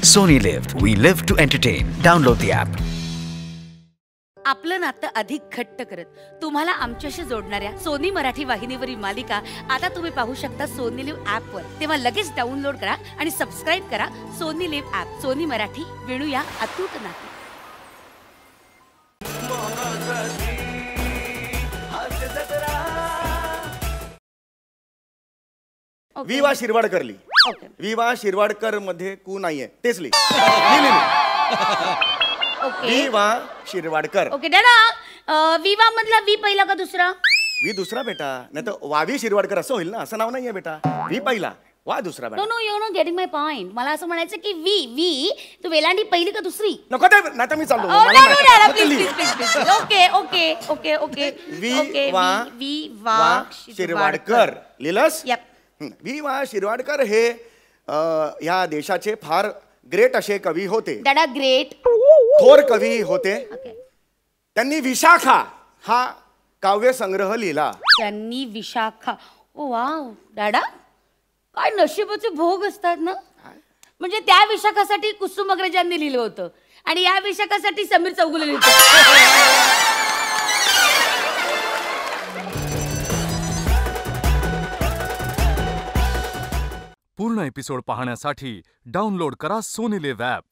Sony Live. We live to entertain. Download the app. आपलं नातं अधिक घट्ट करत तुम्हाला आमच्याशी जोडणाऱ्या सोनी मराठी वाहिनीवरील मालिका आता तुम्ही पाहू शकता सोनी लिव्ह ऍप वर. तेव्हा लगेच डाउनलोड करा आणि सबस्क्राइब करा Sony Liv app. Sony Marathi, विणूया अतूट नाते. विवा शिरवाडकरली. ओके विवा शिरवाडकर मध्ये कू नाहीये, तेच लिही. ओके विवा शिरवाडकर. ओके दादा, विवा मधला वी पहिला का दुसरा? वी दुसरा बेटा, नाही तर वावी शिरवाडकर असं होईल ना. असं नाव नाहीये बेटा. वी पहिला, वा दुसरा नो बेटा. No you no getting my point. मला असं म्हणायचं की वी वी तू वेलांडी पहिली का दुसरी? नको ते, नाही तर मी चाललो. Oh, मला no, नाही. no, Dada, फक्त please, लिही. please, please, please. Okay, okay, okay, okay. वी Okay, वा वी वा शिरवाडकर लिहिलंस. Yep. वी वा शिरवाडकर हे ह्या देशाचे फार ग्रेट असे कवी होते. दादा ग्रेट. थोर कवी होते. Okay. त्यांनी विशाखा हा काव्य संग्रह लिहिला. त्यांनी विशाखा. ओ वाव दादा, काय नशिबाचे भोग असतात ना. म्हणजे त्या विशाखासाठी कुसुम अग्रजांनी लिहिलं होतं आणि या विशाखासाठी समीर चौगुले लिहिलं. पूर्ण एपिसोड पाहण्यासाठी डाउनलोड करा सोनी लिव्ह ॲप.